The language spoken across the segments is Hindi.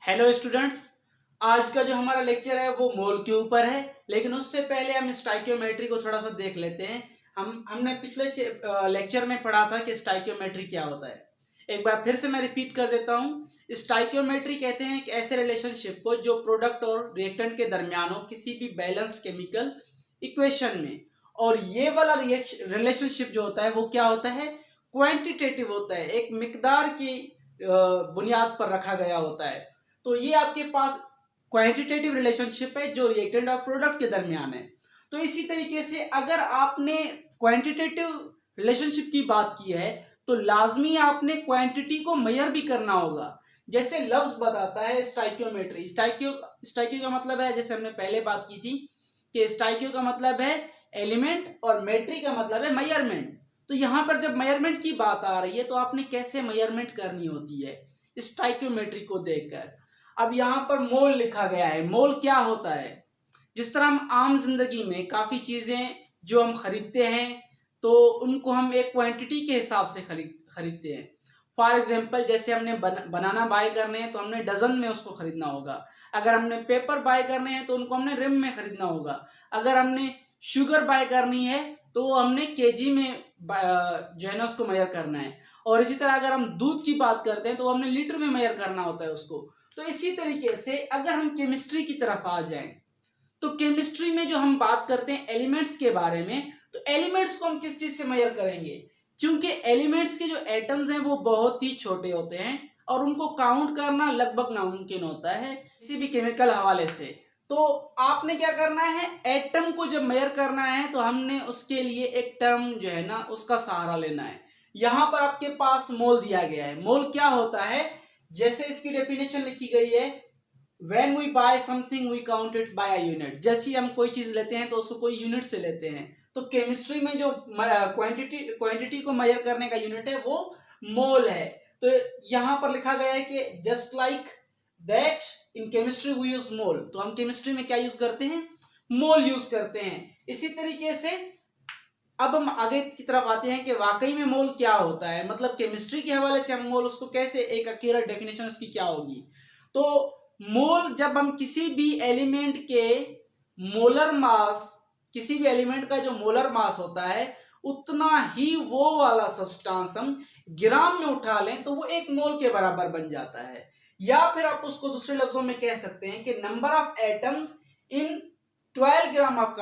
हेलो स्टूडेंट्स, आज का जो हमारा लेक्चर है वो मोल के ऊपर है। लेकिन उससे पहले हम स्टाइकियोमेट्री को थोड़ा सा देख लेते हैं। हमने पिछले लेक्चर में पढ़ा था कि स्टाइकियोमेट्री क्या होता है। एक बार फिर से मैं रिपीट कर देता हूँ। स्टाइकियोमेट्री कहते हैं कि ऐसे रिलेशनशिप को जो प्रोडक्ट और रिएक्टेंट के दरमियान हो किसी भी बैलेंस्ड केमिकल इक्वेशन में। और ये वाला रिलेशनशिप जो होता है वो क्या होता है, क्वांटिटेटिव होता है, एक मिकदार की बुनियाद पर रखा गया होता है। तो ये आपके पास क्वांटिटेटिव रिलेशनशिप है जो रिएक्टेंट और प्रोडक्ट के दरमियान है। तो इसी तरीके से अगर आपने क्वांटिटेटिव रिलेशनशिप की बात की है तो लाजमी आपने क्वांटिटी को मेजर भी करना होगा। जैसे लफ्ज बताता है स्टाइकियोमेट्री। स्टाइकियो का मतलब है, जैसे हमने पहले बात की थी कि स्टाइकियो का मतलब है एलिमेंट और मेट्री का मतलब है मेजरमेंट। तो यहां पर जब मेजरमेंट की बात आ रही है तो आपने कैसे मेजरमेंट करनी होती है स्टाइकियोमेट्री को देखकर। अब यहाँ पर मोल लिखा गया है। मोल क्या होता है? जिस तरह हम आम जिंदगी में काफी चीजें जो हम खरीदते हैं तो उनको हम एक क्वांटिटी के हिसाब से खरीदते हैं। फॉर एग्जांपल, जैसे हमने बनाना बाय करने हैं तो हमने डजन में उसको खरीदना होगा। अगर हमने पेपर बाय करने हैं तो उनको हमने रिम में खरीदना होगा। अगर हमने शुगर बाय करनी है तो वो हमने केजी में जो है ना उसको मेजर करना है। और इसी तरह अगर हम दूध की बात करते हैं तो हमने लीटर में मेजर करना होता है उसको। तो इसी तरीके से अगर हम केमिस्ट्री की तरफ आ जाएं तो केमिस्ट्री में जो हम बात करते हैं एलिमेंट्स के बारे में, तो एलिमेंट्स को हम किस चीज से मेजर करेंगे? क्योंकि एलिमेंट्स के जो एटम्स हैं वो बहुत ही छोटे होते हैं और उनको काउंट करना लगभग नामुमकिन होता है किसी भी केमिकल हवाले से। तो आपने क्या करना है, एटम को जब मेजर करना है तो हमने उसके लिए एक टर्म जो है ना उसका सहारा लेना है। यहां पर आपके पास मोल दिया गया है। मोल क्या होता है? जैसे इसकी डेफिनेशन लिखी गई है, when we buy something we count it by a unit. जैसे हम कोई चीज लेते हैं तो उसको कोई यूनिट से लेते हैं। तो केमिस्ट्री में जो क्वांटिटी को मेजर करने का यूनिट है वो मोल है। तो यहां पर लिखा गया है कि just like that in chemistry we use mole. तो हम केमिस्ट्री में क्या यूज करते हैं? मोल यूज करते हैं। इसी तरीके से अब हम आगे की तरफ आते हैं कि वाकई में मोल क्या होता है। मतलब केमिस्ट्री के हवाले से हम मोल उसको कैसे, एक एक्यूरेट डेफिनेशन उसकी क्या होगी। तो मोल, जब हम किसी भी एलिमेंट के मोलर मास, किसी भी एलिमेंट का जो मोलर मास होता है उतना ही वो वाला सब्सटेंस हम ग्राम में उठा लें तो वो एक मोल के बराबर बन जाता है। या फिर आप उसको दूसरे लफ्जों में कह सकते हैं कि number of atoms in 12 gram of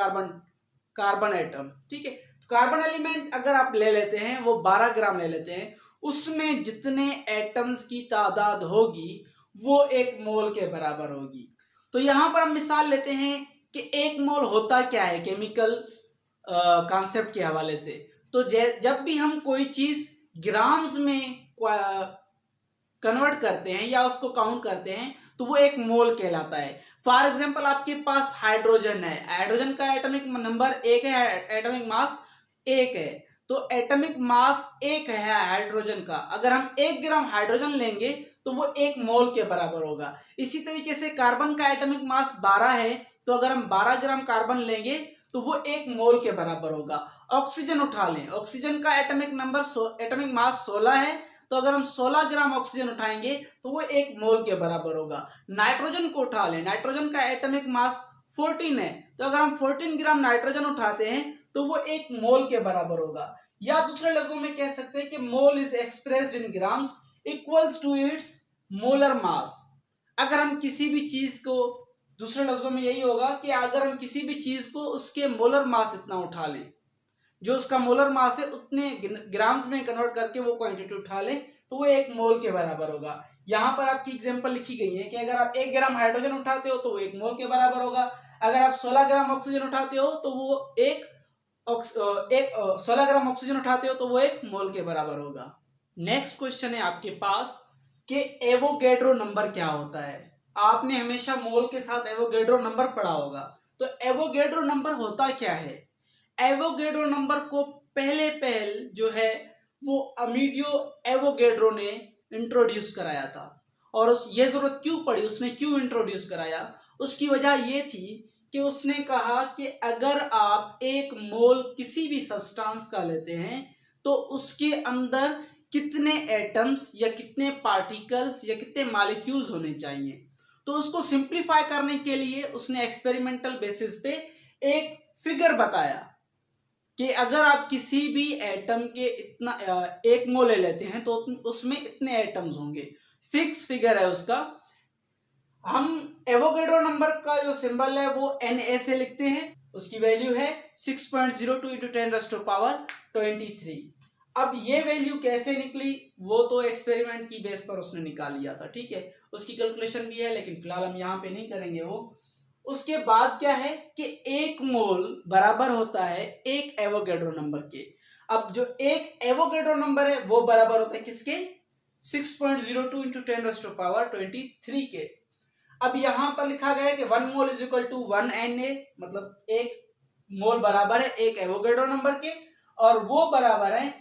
carbon atom. ठीक है, कार्बन एलिमेंट अगर आप ले लेते हैं वो 12 ग्राम ले लेते हैं, उसमें जितने एटम्स की तादाद होगी वो एक मोल के बराबर होगी। तो यहां पर हम मिसाल लेते हैं कि एक मोल होता क्या है केमिकल कॉन्सेप्ट के हवाले से। तो जब भी हम कोई चीज ग्राम्स में कन्वर्ट करते हैं या उसको काउंट करते हैं तो वो एक मोल कहलाता है। फॉर एग्जाम्पल, आपके पास हाइड्रोजन है, हाइड्रोजन का एटॉमिक नंबर 1 है, एटॉमिक मास 1 है। तो एटॉमिक मास 1 है हाइड्रोजन का। अगर हम 1 ग्राम हाइड्रोजन लेंगे तो वो 1 मोल के बराबर होगा। इसी तरीके से कार्बन का एटॉमिक मास 12 है, तो अगर हम 12 ग्राम कार्बन लेंगे तो वो 1 मोल के बराबर होगा। ऑक्सीजन उठा लें, ऑक्सीजन का एटॉमिक मास 16 है, तो अगर हम 16 ग्राम ऑक्सीजन उठाएंगे तो वो 1 मोल के बराबर होगा। नाइट्रोजन को उठा लें, नाइट्रोजन का एटॉमिक मास 14 है, तो अगर हम 14 ग्राम नाइट्रोजन उठाते हैं तो वो 1 मोल के बराबर होगा। या दूसरे लफ्जों में कह सकते हैं कि mole is expressed in grams equals to its molar mass. अगर हम किसी भी चीज को, दूसरे लफ्जों में यही होगा कि अगर हम किसी भी चीज को उसके मोलर मास जितना उठा लें, जो उसका मोलर मास है उतने ग्राम्स में कन्वर्ट करके वो क्वांटिटी उठा लें तो वो 1 मोल के बराबर होगा। यहां पर आपकी एग्जांपल लिखी गई है कि अगर आप 1 ग्राम हाइड्रोजन उठाते हो तो वो 1 मोल के बराबर होगा। अगर आप 16 ग्राम ऑक्सीजन उठाते हो तो वो 16 ग्राम ऑक्सीजन उठाते हो तो वो 1 मोल के बराबर होगा। नेक्स्ट क्वेश्चन है आपके पास कि एवोगैड्रो नंबर क्या होता है। आपने हमेशा मोल के साथ एवोगैड्रो नंबर पढ़ा होगा। तो एवोगैड्रो नंबर होता क्या है? एवोगैड्रो नंबर को पहल जो है वो अमीडियो एवोगैड्रो ने इंट्रोड्यूस कराया था। और ये जरूरत क्यों पड़ी, उसने क्यों इंट्रोड्यूस कराया? उसकी वजह ये थी कि उसने कहा कि अगर आप 1 मोल किसी भी सब्सटेंस का लेते हैं तो उसके अंदर कितने एटम्स या कितने पार्टिकल्स या कितने मॉलिक्यूल्स होने चाहिए। तो उसको सिंप्लीफाई करने के लिए उसने एक्सपेरिमेंटल बेसिस पे एक फिगर बताया कि अगर आप किसी भी एटम के इतना 1 मोल ले लेते हैं तो उसमें इतने एटम्स होंगे। फिक्स फिगर है उसका। हम एवोगैड्रो नंबर का जो सिंबल है वो Na से लिखते हैं। उसकी वैल्यू है 6.02 × 10⁻23। अब ये वैल्यू कैसे निकली वो तो एक्सपेरिमेंट की बेस पर उसने निकाल लिया था, ठीक है। उसकी कैलकुलेशन भी है लेकिन फिलहाल हम यहाँ पे नहीं करेंगे वो। उसके बाद क्या है कि 1 मोल बराबर होता है 1 एवोगैड्रो नंबर के। अब जो 1 एवोगैड्रो नंबर है वो बराबर होता है किसके? 6.02 × 10⁻23 के। अब यहां पर लिखा गया है कि 1 mole is equal to 1 Na, मतलब 1 मोल बराबर है 1 एवोगैड्रो नंबर के, और वो बराबर है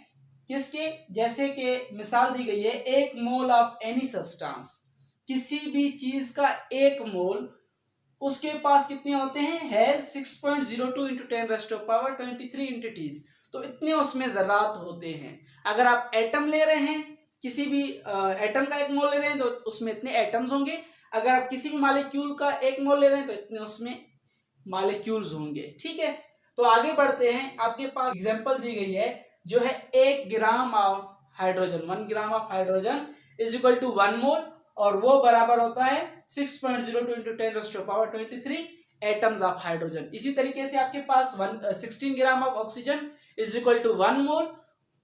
किसके? जैसे कि मिसाल दी गई है 1 मोल ऑफ एनी सब्सटेंस, किसी भी चीज का 1 मोल उसके पास कितने होते हैं? है 6.02 × 10⁻23 यूनिट्स। तो इतने उसमें ज़रात होते हैं। अगर आप एटम ले रहे हैं, किसी भी एटम का 1 मोल ले रहे हैं तो उसमें इतने एटम्स होंगे। अगर आप किसी भी मॉलिक्यूल का 1 मोल ले रहे हैं तो इतने उसमें मॉलिक्यूल्स होंगे, ठीक है। तो आगे बढ़ते हैं। आपके पास एग्जांपल दी गई है जो है 1 gram of hydrogen, 1 gram of hydrogen is equal to 1 mole, और वो बराबर होता है 6.02 × 10⁻23 एटम्स ऑफ हाइड्रोजन। इसी तरीके से आपके पास 16 gram of oxygen is equal to 1 mole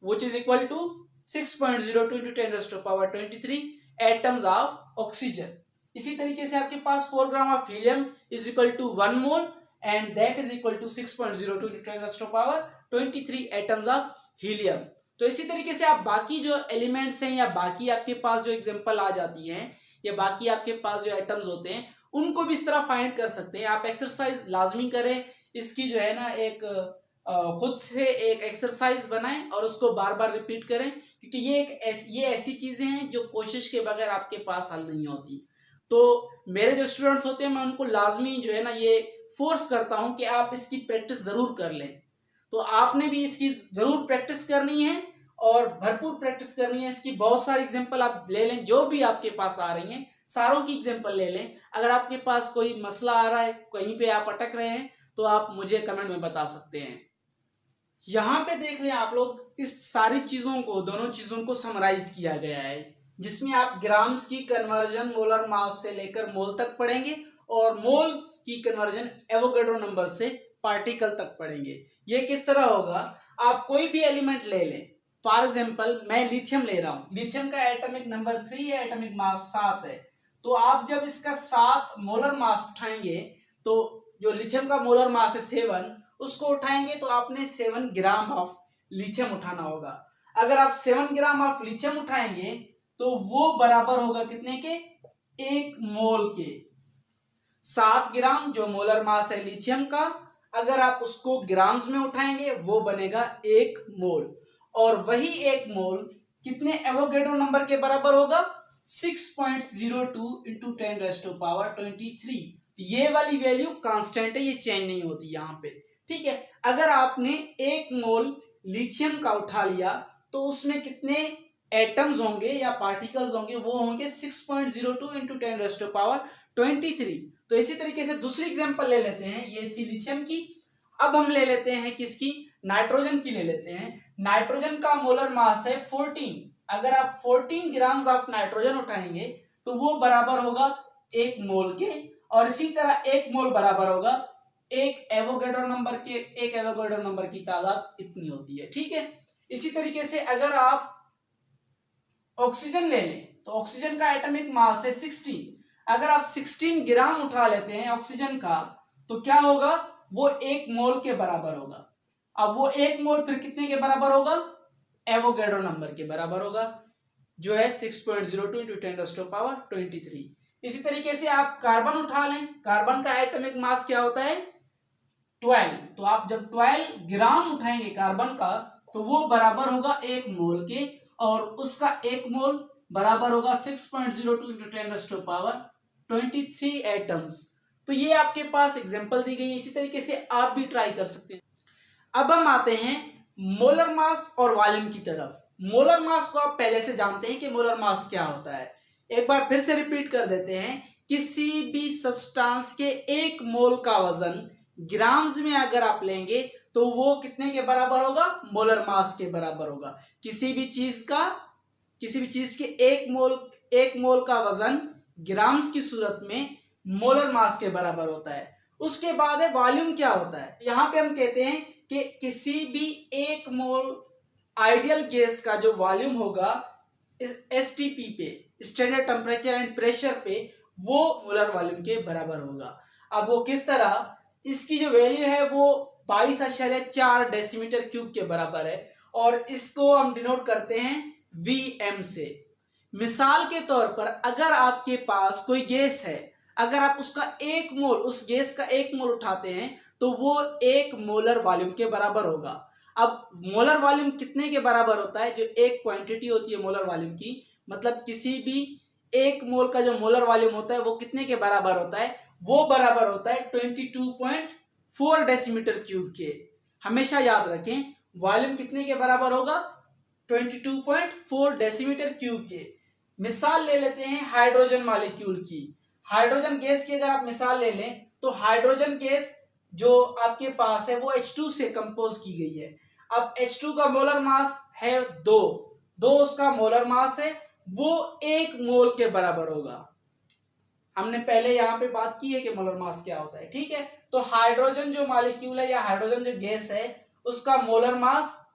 which is equal to 6.02 × 10⁻23 atoms of oxygen. इसी तरीके से आपके पास 4 gram of helium is equal to 1 mole and that is equal to 6.02 × 10⁻23 atoms of helium. तो इसी तरीके से आप बाकी जो एलिमेंट्स हैं या बाकी आपके पास जो एग्जांपल आ जाती हैं या बाकी आपके पास जो एटम्स होते हैं उनको भी इस तरह फाइंड कर सकते हैं। आप एक्सरसाइज लाजमी करें, इसकी जो है ना एक खुद से एक एक्सरसाइज बनाएं और उसको बार बार रिपीट करें, क्योंकि ये ऐसी चीजें हैं जो कोशिश के बगैर आपके पास हल नहीं होती। तो मेरे जो स्टूडेंट्स होते हैं मैं उनको लाजमी जो है ना ये फोर्स करता हूं कि आप इसकी प्रैक्टिस जरूर कर लें। तो आपने भी इसकी जरूर प्रैक्टिस करनी है और भरपूर प्रैक्टिस करनी है। इसकी बहुत सारी एग्जांपल आप ले लें, जो भी आपके पास आ रही हैं सारों की एग्जांपल ले लें। अगर आपके पास कोई मसला आ रहा है, कहीं पे आप अटक रहे हैं, तो आप मुझे कमेंट में बता सकते हैं। यहाँ पे देख लें आप लोग, इस सारी चीजों को, दोनों चीजों को समराइज किया गया है, जिसमें आप ग्राम्स की कन्वर्जन मोलर मास से लेकर मोल तक पढ़ेंगे और मोल की कन्वर्जन एवोगैड्रो नंबर से पार्टिकल तक पढ़ेंगे। ये किस तरह होगा? आप कोई भी एलिमेंट ले लें, फॉर एग्जांपल मैं लिथियम ले रहा हूं। लिथियम का एटॉमिक नंबर 3 है, एटॉमिक मास 7 है। तो आप जब इसका 7 मोलर मास उठाएंगे तो जो लिथियम का मोलर मास है 7, उसको उठाएंगे तो आपने 7 ग्राम ऑफ लिथियम उठाना होगा। अगर आप 7 ग्राम ऑफ लिथियम उठाएंगे तो वो बराबर होगा कितने के? 1 मोल के। 7 ग्राम जो मोलर मास है लिथियम का, अगर आप उसको ग्राम्स में उठाएंगे वो बनेगा 1 मोल, और वही 1 मोल कितने एवोगैड्रो नंबर के बराबर होगा? 6.02 × 10⁻23। ये वाली वैल्यू कांस्टेंट है, ये चेंज नहीं होती यहाँ पे, ठीक है। अगर आपने 1 मोल लिथियम का उठा लिया तो उसमें कितने एटम्स होंगे या पार्टिकल्स होंगे? वो होंगे 6.02 × 10⁻23। तो इसी तरीके से दूसरी एग्जांपल ले लेते हैं, ये थी लिथियम की। अब हम ले लेते हैं किसकी? नाइट्रोजन की ले लेते हैं। नाइट्रोजन का मोलर मास है 14। अगर आप 14 ग्राम्स ऑफ नाइट्रोजन उठाएंगे तो वो बराबर होगा 1 मोल के, और इसी तरह 1 मोल बराबर होगा 1 एवोगैड्रो नंबर के। 1 एवोगैड्रो नंबर की तादाद इतनी होती है, ठीक है। इसी तरीके से अगर आप ऑक्सीजन ले लें तो ऑक्सीजन का एटॉमिक मास है 16। अगर आप 16 ग्राम उठा लेते हैं ऑक्सीजन का तो क्या होगा? वो 1 मोल के बराबर होगा। अब वो 1 मोल फिर कितने के बराबर होगा? एवोगैड्रो नंबर के बराबर होगा, जो है 6.02 × 10⁻23। इसी तरीके से आप कार्बन उठा लें। कार्बन का एटॉमिक मास क्या होता है? 12। तो आप जब 12 ग्राम उठाएंगे कार्बन का तो वो बराबर होगा 1 मोल के, और उसका 1 मोल बराबर होगा 6.02 × 10⁻23 एटम्स। तो ये आपके पास एग्जांपल दी गई है। इसी तरीके से आप भी ट्राई कर सकते हैं। अब हम आते हैं मोलर मास और वॉल्यूम की तरफ। मोलर मास को आप पहले से जानते हैं कि मोलर मास क्या होता है। एक बार फिर से रिपीट कर देते हैं किसी भी सब्सटेंस के 1 मोल का वजन ग्राम्स में अगर आप लेंगे तो वो कितने के बराबर होगा? मोलर मास के बराबर होगा। किसी भी चीज के 1 मोल का वजन ग्राम्स की सूरत में मोलर मास के बराबर होता है। उसके बाद है वॉल्यूम क्या होता है। यहां पे हम कहते हैं कि किसी भी 1 मोल आइडियल गैस का जो वॉल्यूम होगा एसटीपी पे, स्टैंडर्ड टेम्परेचर एंड प्रेशर पे, वो मोलर वॉल्यूम के बराबर होगा। अब वो किस तरह, इसकी जो वैल्यू है वो 22.4 डेसीमीटर क्यूब के बराबर है और इसको हम डिनोट करते हैं वीएम से। मिसाल के तौर पर अगर आपके पास कोई गैस है, अगर आप उसका 1 मोल, उस गैस का 1 मोल उठाते हैं तो वो 1 मोलर वॉल्यूम के बराबर होगा। अब मोलर वॉल्यूम कितने के बराबर होता है? जो एक क्वांटिटी होती है मोलर वॉल्यूम की, मतलब किसी भी 1 मोल का जो मोलर वॉल्यूम होता है वो कितने के बराबर होता है? वो बराबर होता है 22.4 डेसीमीटर क्यूब के। हमेशा याद रखें वॉल्यूम कितने के बराबर होगा? 22.4 डेसीमीटर क्यूब के। मिसाल ले लेते हैं हाइड्रोजन मॉलिक्यूल की। हाइड्रोजन गैस की अगर आप मिसाल ले लें तो हाइड्रोजन गैस जो आपके पास है वो H2 से कंपोज की गई है। अब H2 का मोलर मास है 2 उसका मोलर मास है, वो 1 मोल के बराबर होगा। हमने पहले यहाँ पे बात की है कि मोलर मास क्या होता है, ठीक है। तो हाइड्रोजन जो मॉलिक्यूल है या हाइड्रोजन जो गैस है उसका मोलर मास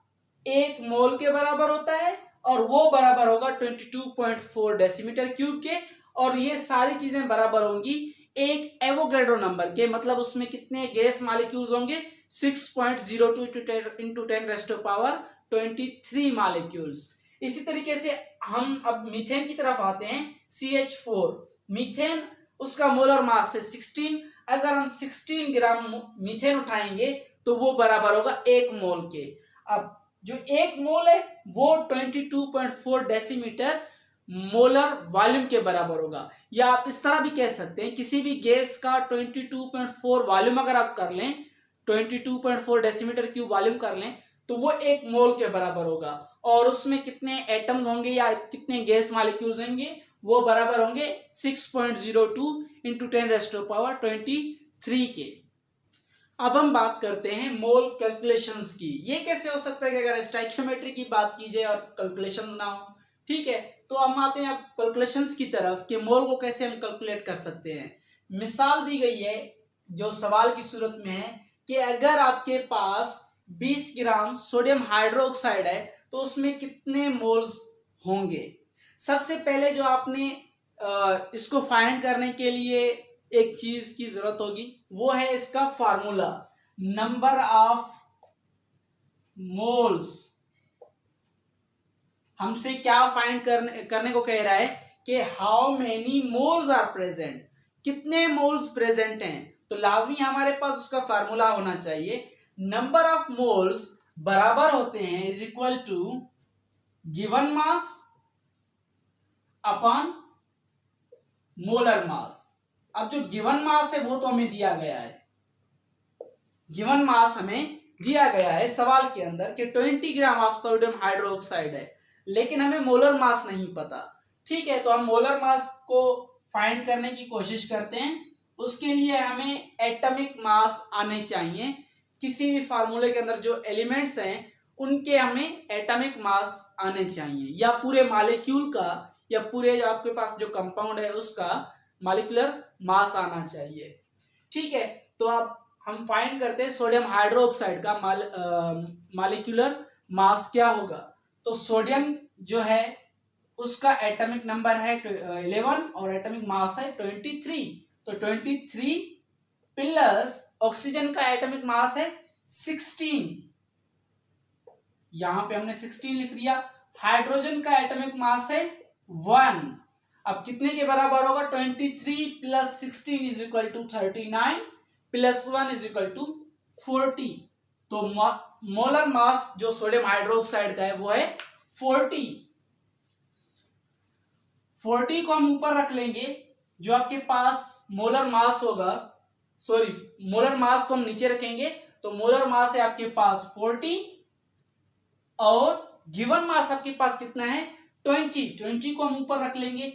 1 मोल के बराबर होता है और वो बराबर होगा 22.4 डेसीमीटर क्यूब के। और ये सारी चीजें बराबर होंगी एक एवोगैड्रो नंबर के, मतलब उसमें कितने गैस मॉलिक्यूल्स होंगे? 6.02 इंटू 10⁻23 मॉलिक्यूल्स। इसी तरीके से हम अब मीथेन की तरफ आते हैं। CH4 मीथेन, उसका मोलर मास है 16। अगर हम 16 ग्राम मीथेन उठाएंगे तो वो बराबर होगा 1 मोल के। अब जो 1 मोल है वो 22.4 डेसीमीटर मोलर वॉल्यूम के बराबर होगा। या आप इस तरह भी कह सकते हैं किसी भी गैस का 22.4 वॉल्यूम अगर आप कर लें, 22.4 डेसीमीटर क्यूब वॉल्यूम कर लें तो वो 1 मोल के बराबर होगा। और उसमें कितने एटम्स होंगे या कितने गैस मॉलिक्यूल्स होंगे? वो बराबर होंगे 6.02 इंटू 10⁻23 के। अब हम बात करते हैं मोल कैलकुलेशंस की। ये कैसे हो सकता है कि अगर स्टोइकियोमेट्री की बात की जाए और कैलकुलेशंस ना हो, ठीक है। तो हम आते हैं अब कैलकुलेशंस की तरफ कि मोल को कैसे हम कैलकुलेट कर सकते हैं। मिसाल दी गई है जो सवाल की सूरत में है कि अगर आपके पास 20 ग्राम सोडियम हाइड्रोक्साइड है तो उसमें कितने मोल्स होंगे। सबसे पहले जो आपने इसको फाइंड करने के लिए एक चीज की जरूरत होगी वो है इसका फार्मूला, नंबर ऑफ मोल्स। हमसे क्या फाइंड करने को कह रहा है कि how many moles are present, कितने मोल्स प्रेजेंट हैं। तो लाजमी हमारे पास उसका फार्मूला होना चाहिए। नंबर ऑफ मोल्स बराबर होते हैं is equal to given mass upon molar mass. अब जो गिवन मास है वो तो हमें दिया गया है, गिवन मास हमें दिया गया है सवाल के अंदर कि 20 ग्राम ऑफ सोडियम हाइड्रोक्साइड है, लेकिन हमें मोलर मास नहीं पता, ठीक है। तो हम मोलर मास को फाइंड करने की कोशिश करते हैं। उसके लिए हमें एटॉमिक मास आने चाहिए। किसी भी फार्मूले के अंदर जो एलिमेंट्स हैं उनके हमें एटॉमिक मास आने चाहिए, या पूरे मॉलिक्यूल का या पूरे जो आपके पास जो कंपाउंड है उसका मॉलिक्यूलर मास आना चाहिए, ठीक है। तो अब हम फाइंड करते हैं सोडियम हाइड्रोक्साइड का मॉलिक्यूलर मास क्या होगा। तो सोडियम जो है उसका एटॉमिक नंबर है 11 और एटॉमिक मास है 23। तो 23 प्लस ऑक्सीजन का एटॉमिक मास है 16, यहां पे हमने 16 लिख दिया। हाइड्रोजन का एटॉमिक मास है 1। अब कितने के बराबर होगा? 23 plus 16 is equal to 39 plus 1 is equal to 40। तो मोलर मास जो सोडियम हाइड्रोक्साइड का है वो है 40। 40 को हम ऊपर रख लेंगे, जो आपके पास मोलर मास होगा, सॉरी मोलर मास को हम नीचे रखेंगे। तो मोलर मास है आपके पास 40 और गिवन मास आपके पास कितना है 20 को हम ऊपर रख लेंगे।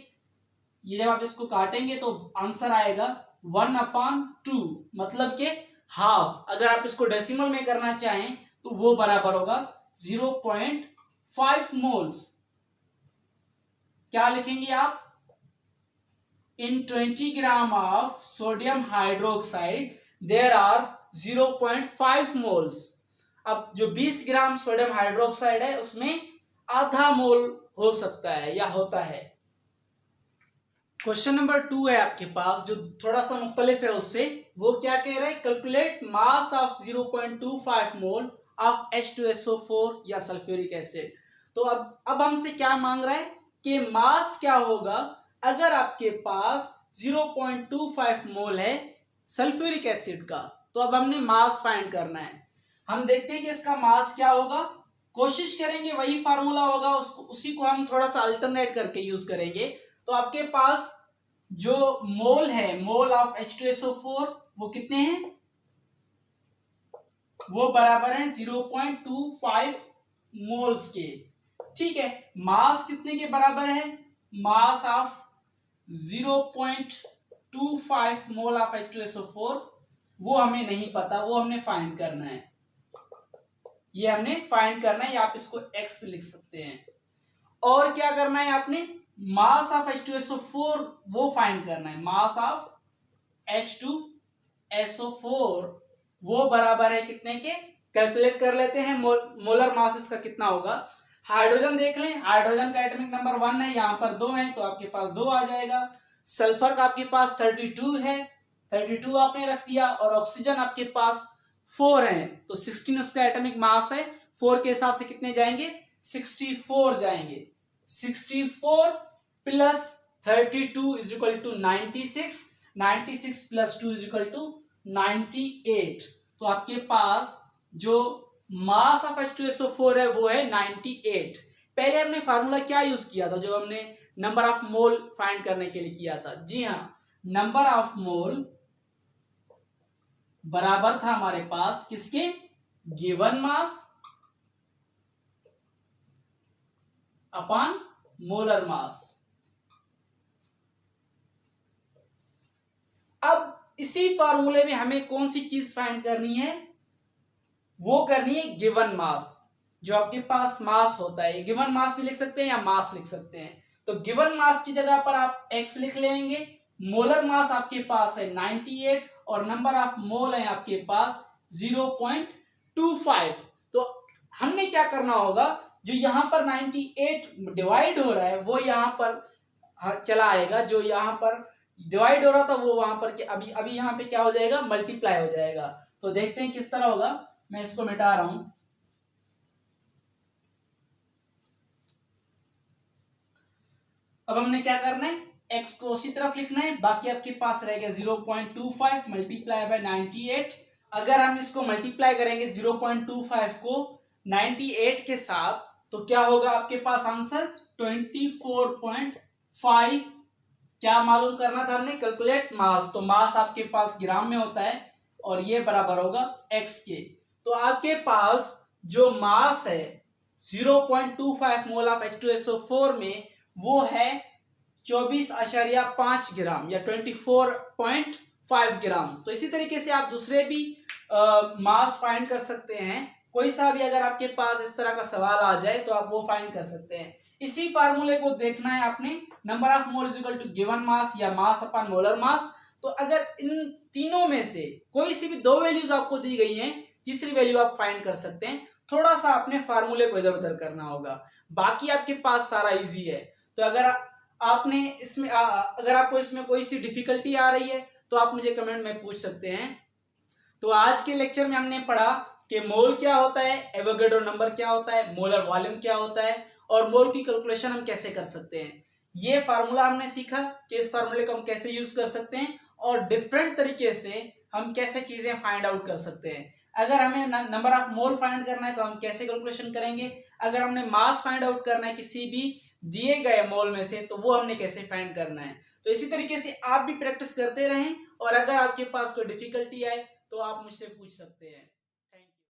ये जब आप इसको काटेंगे तो आंसर आएगा 1/2, मतलब के हाफ। अगर आप इसको डेसिमल में करना चाहें तो वो बराबर होगा 0.5 मोल्स। क्या लिखेंगे आप? In 20 gram of sodium hydroxide there are 0.5 moles. अब जो 20 ग्राम सोडियम हाइड्रोक्साइड है उसमें आधा मोल हो सकता है या होता है। क्वेश्चन नंबर 2 है आपके पास जो थोड़ा सा मुख्तलिफ है उससे। वो क्या कह रहा है? Calculate mass of 0.25 mole of H2SO4 या सल्फ्यूरिक एसिड। तो अब हमसे क्या मांग रहा है कि मास क्या होगा अगर आपके पास 0.25 मोल है सल्फ्यूरिक एसिड का। तो अब हमने मास फाइंड करना है। हम देखते हैं कि इसका मास क्या होगा, कोशिश करेंगे वही फार्मूला होगा, उसी को हम थोड़ा सा अल्टरनेट करके यूज करेंगे। तो आपके पास जो मोल है, मोल ऑफ H2SO4 वो कितने हैं? वो बराबर है 0.25 मोल्स के। ठीक है, मास कितने के बराबर है? Mass of 0.25 mole of H2SO4 वो हमें नहीं पता, वो हमने फाइंड करना है। ये हमने फाइंड करना है, या आप इसको x लिख सकते हैं। और क्या करना है आपने? मास ऑफ H2SO4 वो फाइंड करना है। मास ऑफ H2SO4 वो बराबर है कितने के? कैलकुलेट कर लेते हैं मोलर मास इसका कितना होगा। हाइड्रोजन देख लें, हाइड्रोजन का एटॉमिक नंबर 1 है, यहां पर 2 है तो आपके पास 2 आ जाएगा। सल्फर का आपके पास 32 है, 32 आपने रख दिया। और ऑक्सीजन आपके पास 4 है तो 16 उसका एटॉमिक मास है। 4 के हिसाब से कितने जाएंगे? 64 जाएंगे। 64 plus 32 is equal to 96, 96 plus 2 is equal to 98। तो आपके पास जो मास ऑफ H2SO4 है वो है 98। पहले हमने फार्मूला क्या यूज किया था जो हमने नंबर ऑफ मोल फाइंड करने के लिए किया था? जी हाँ, नंबर ऑफ मोल बराबर था हमारे पास किसके? Given mass upon molar mass. अब इसी फार्मूले में हमें कौन सी चीज फाइंड करनी है? वो करनी है गिवन मास। जो आपके पास मास होता है, गिवन मास भी लिख सकते हैं या मास लिख सकते हैं। तो गिवन मास की जगह पर आप x लिख लेंगे। मोलर मास आपके पास है 98 और नंबर ऑफ मोल है आपके पास 0.25। तो हमने क्या करना होगा, जो यहां पर 98 डिवाइड हो रहा है वो यहां पर चला आएगा, जो यहां पर डिवाइड हो रहा था वो वहां पर अभी यहां पे क्या हो जाएगा? मल्टीप्लाई हो जाएगा। तो देखते हैं किस तरह होगा। मैं इसको मिटा रहा हूं। अब हमने क्या करना है? x को उसी तरफ लिखना है, बाकी आपके पास रह गया 0.25 मल्टीप्लाई बाय 98। अगर हम इसको मल्टीप्लाई करेंगे 0.25 को 98 के साथ तो क्या होगा आपके पास आंसर? 24.5। क्या मालूम करना था हमने? Calculate mass. तो मास आपके पास ग्राम में होता है और ये बराबर होगा x के। तो आपके पास जो मास है 0.25 मोल ऑफ H2SO4 में वो है 24.5 ग्राम या 24.5 ग्राम। तो इसी तरीके से आप दूसरे भी मास फाइंड कर सकते हैं। कोई सा भी अगर आपके पास इस तरह का सवाल आ जाए तो आप वो फाइंड कर सकते हैं। इसी फार्मूले को देखना है आपने, number of mole is equal to given mass या मास अपॉन मोलर मास। तो अगर इन तीनों में से कोई सी भी 2 वैल्यूज आपको दी गई हैं, तीसरी वैल्यू आप फाइंड कर सकते हैं। थोड़ा सा अपने फार्मूले को इधर उधर करना होगा, बाकी आपके पास सारा इजी है। तो अगर आपने इसमें अगर आपको इसमें कोई सी डिफिकल्टी आ रही है तो आप मुझे कमेंट में पूछ सकते हैं। तो आज के लेक्चर में हमने पढ़ा कि मोल क्या होता है, एवोगैड्रो नंबर क्या होता है, मोलर वॉल्यूम क्या होता है और मोल की कैलकुलेशन हम कैसे कर सकते हैं। ये फार्मूला हमने सीखा कि इस फार्मूले को हम कैसे यूज कर सकते हैं और डिफरेंट तरीके से हम कैसे चीजें फाइंड आउट कर सकते हैं। अगर हमें नंबर ऑफ मोल फाइंड करना है तो हम कैसे कैलकुलेशन करेंगे, अगर हमने मास फाइंड आउट करना है किसी भी दिए गए मोल में से तो वो हमने कैसे फाइंड करना है। तो इसी तरीके से आप भी प्रैक्टिस करते रहें और अगर आपके पास कोई डिफिकल्टी आए तो आप मुझसे पूछ सकते हैं।